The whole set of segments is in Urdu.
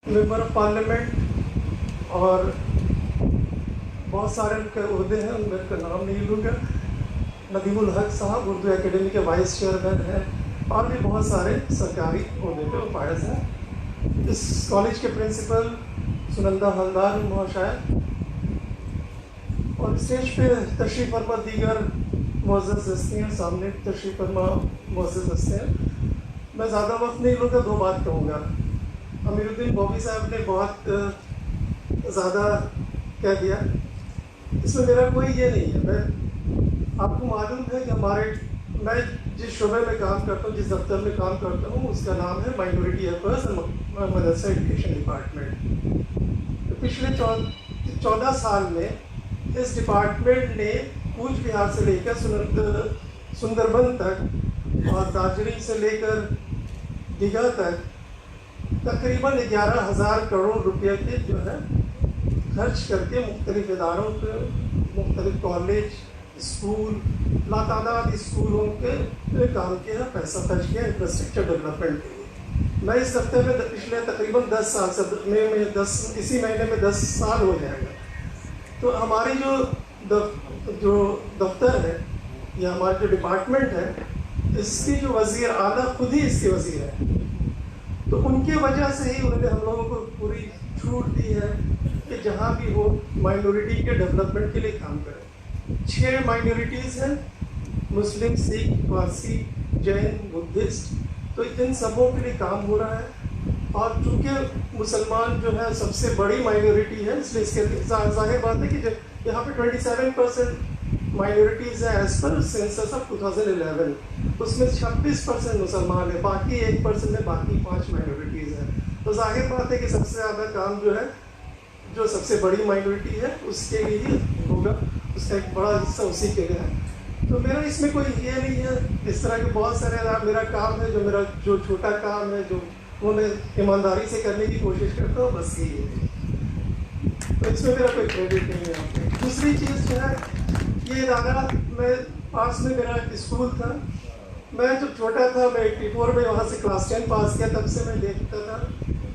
ممبر آف پارلیمنٹ اور بہت سارے ان کے عہدے ہیں، ان میں کا نام نہیں لوں گا. ندیم الحق صاحب اردو اکیڈمی کے وائس چیئرمین ہیں اور بھی بہت سارے سرکاری عہدے پہ وہ فائز ہیں. اس کالج کے پرنسپل سنندا ہلدار مہاشایا اور اسٹیج پہ تشریف فرما دیگر معزز ہستیاں سامنے تشریف فرما معزز ہستیاں. میں زیادہ وقت نہیں لوں گا، دو بات کہوں گا. امیر الدین بوبی صاحب نے بہت زیادہ کہہ دیا، اس میں میرا کوئی یہ نہیں ہے. میں آپ کو معلوم ہے کہ میں جس شعبے میں کام کرتا ہوں، جس دفتر میں کام کرتا ہوں، اس کا نام ہے مائنورٹی افیئرس مدرسہ ایجوکیشن ڈپارٹمنٹ. پچھلے 14 سال میں اس ڈپارٹمنٹ نے کوچ بہار سے لے کر سندربن تک اور دارجلنگ سے لے کر دیگا تک تقریباً 11,000 کروڑ روپے کے جو ہے خرچ کر کے مختلف اداروں پہ، مختلف کالج، اسکول، لاتعداد اسکولوں کے کام کیا، پیسہ خرچ کیا انفراسٹرکچر ڈیولپمنٹ کے لیے. میں اس ہفتے میں پچھلے تقریباً 10 سال سے اسی مہینے میں 10 سال ہو جائے گا. تو ہماری جو دفتر ہے یا ہمارا جو ڈپارٹمنٹ ہے، اس کی جو وزیر اعلیٰ خود ہی اس کے وزیر ہیں. تو ان کی وجہ سے ہی انہوں نے ہم لوگوں کو پوری چھوٹ دی ہے کہ جہاں بھی ہو مائنورٹی کے ڈیولپمنٹ کے لیے کام کریں. 6 مائنورٹیز ہیں، مسلم، سکھ، پارسی، جین، بدھسٹ. تو ان سبوں کے لیے کام ہو رہا ہے. اور چونکہ مسلمان جو ہے سب سے بڑی مائنورٹی ہے، اس لیے اس کے ظاہر بات ہے کہ یہاں پہ 27% مائنورٹیز ہیں ایز پر سینسس آف 2011. اس میں 26% مسلمان ہیں، باقی 1% ہے، باقی 5 مائنورٹیز ہیں. تو ظاہر بات ہے کہ سب سے زیادہ کام جو ہے جو سب سے بڑی مائنورٹی ہے اس کے لیے ہی ہوگا، اس کا ایک بڑا حصہ اسی کے لیے ہے. تو میرا اس میں کوئی یہ نہیں ہے. اس طرح کے بہت سارے میرا کام ہے، جو چھوٹا کام ہے، جو وہ میں ایمانداری سے کرنے کی کوشش کرتا ہوں، بس یہی ہے. تو اس میں میرا کوئی کریڈٹ نہیں ہے. دوسری چیز جو ہے، یہ ادارہ میں پاس میں میرا اسکول تھا. میں جب چھوٹا تھا، میں 84 میں وہاں سے کلاس 10 پاس کیا. تب سے میں دیکھتا تھا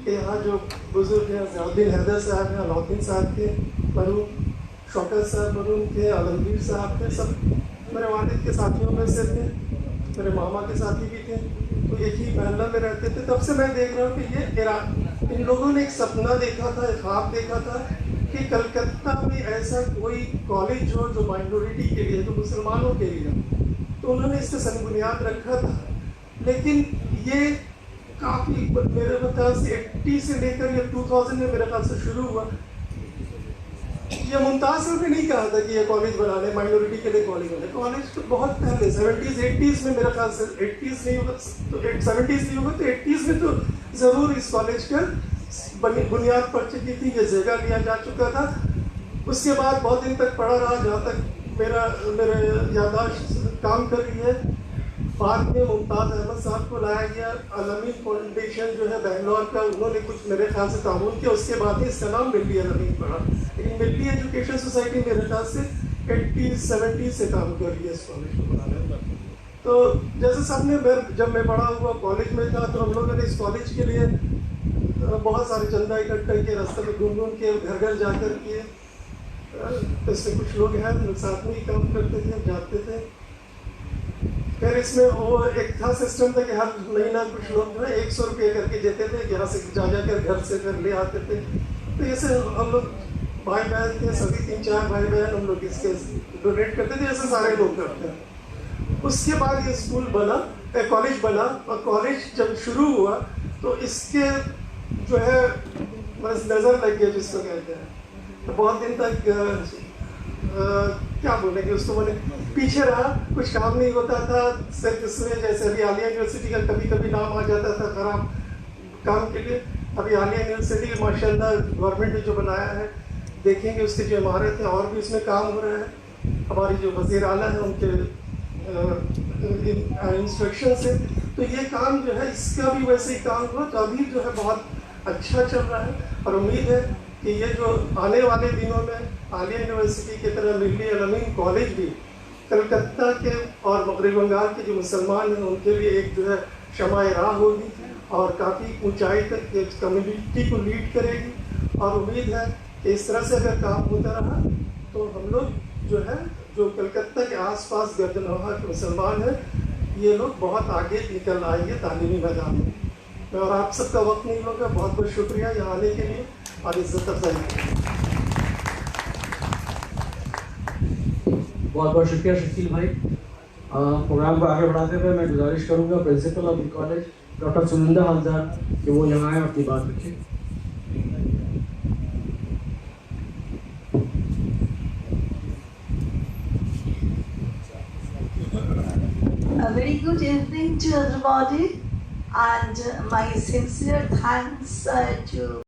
کہ یہاں جو بزرگ ہیں، ضیاءالدین حیدر صاحب ہیں، علاؤالدین صاحب تھے مرحوم، شوکت صاحب مرحوم تھے، عالمگیر صاحب تھے، سب میرے والد کے ساتھیوں میں سے تھے، میرے ماما کے ساتھی بھی تھے. تو ایک ہی محلہ میں رہتے تھے. تب سے میں دیکھ رہا ہوں کہ ان لوگوں نے ایک سپنا دیکھا تھا، ایک خواب دیکھا تھا کہ کلکتہ میں ایسا کوئی کالج ہو جو مائنورٹی کے لیے، جو مسلمانوں کے لیے. تو انہوں نے اس کا سن بنیاد رکھا تھا. لیکن یہ کافی میرے خیال سے 80 سے لے کر یہ 2000 میں میرے خیال سے شروع ہوا. یہ ممتاز نے نہیں کہا تھا کہ یہ کالج بنا لیں، مائنورٹی کے لیے کالج بنے. کالج تو بہت پہلے 70s 80s میں، میرے خیال سے 80s نہیں ہوگا تو 70s نہیں ہوگا تو 80s میں تو ضرور اس کالج کا بنیاد پڑ چکی تھی، یہ جگہ لیا جا چکا تھا. اس کے بعد بہت دن تک پڑا رہا، جہاں تک میرے یادداشت کام کر رہی ہے. بعد میں ممتاز احمد صاحب کو لایا گیا. علامین فاؤنڈیشن جو ہے بنگلور کا، انہوں نے کچھ میرے خیال سے تعاون کیا. اس کے بعد ہی اس کا نام ملی علامین پڑا. لیکن ملی ایجوکیشن سوسائٹی میرے خیال سے 80s 70s سے کام کر رہی ہے اس کالج کو بنانے میں. تو جیسے سب نے، جب میں پڑھا ہوا کالج میں تھا تو ہم لوگوں نے اس کالج کے لیے بہت سارے چندہ اکٹھا کیے، راستے میں گھوم گھوم کے گھر گھر جا کر کیے. اس میں کچھ لوگ ہیں ساتھ میں ہی کام کرتے تھے، جاتے تھے. پھر اس میں وہ ایک تھا سسٹم تھا کہ ہر مہینہ کچھ لوگ 100 روپے کر کے دیتے تھے، یہاں سے جا کر گھر سے پھر لے آتے تھے. تو ایسے ہم لوگ بھائی بہن تھے، سبھی 3-4 بھائی بہن، ہم لوگ اس کے ڈونیٹ کرتے تھے، ایسے سارے لوگ کرتے ہیں. اس کے بعد یہ اسکول بنا، کالج بنا. اور کالج جب شروع ہوا تو اس کے جو ہے بس نظر لگ گیا جس کو کہتے ہیں. تو بہت دن تک کیا بولیں گے اس کو، بولے پیچھے رہا، کچھ کام نہیں ہوتا تھا. صرف اس میں جیسے ابھی عالیہ یونیورسٹی کا کبھی کبھی نام آ جاتا تھا خراب کام کے لیے. ابھی عالیہ یونیورسٹی ماشاء اللہ گورنمنٹ نے جو بنایا ہے، دیکھیں گے اس کی جو عمارت ہے، اور بھی اس میں کام ہو رہا ہے. ہماری جو وزیر اعلیٰ ہیں ان کے انسٹرکشن سے تو یہ کام جو ہے، اس کا بھی ویسے ہی کام ہوا. تو ابھی جو ہے بہت اچھا چل رہا ہے. اور امید ہے کہ یہ جو آنے والے دنوں میں عالیہ یونیورسٹی کی طرح ملی علامین کالج بھی کلکتہ کے اور مغربی بنگال کے جو مسلمان ہیں ان کے لیے ایک جو ہے شمع راہ ہوگی. اور کافی اونچائی تک ایک کمیونٹی کو لیڈ کرے گی. اور امید ہے کہ اس طرح سے اگر کام ہوتا رہا تو ہم لوگ جو ہے جو کلکتہ کے آس پاس گردنواح کے مسلمان ہیں یہ لوگ بہت آگے نکل آئیں گے تعلیمی میدان میں. اور آپ سب کا وقت نہیں ہوگا. بہت بہت شکریہ یہاں آنے کے لیے اور عزت افزائی کے لیے. بہت بہت شکریہ شکیل بھائی. پروگرام کو آگے بڑھاتے ہوئے میں گزارش کروں گا principal of the college doctor Sunanda Haldar کہ وہ یہاں آئیں اپنی بات رکھیں. A very good evening to everybody, and my sincere thanks to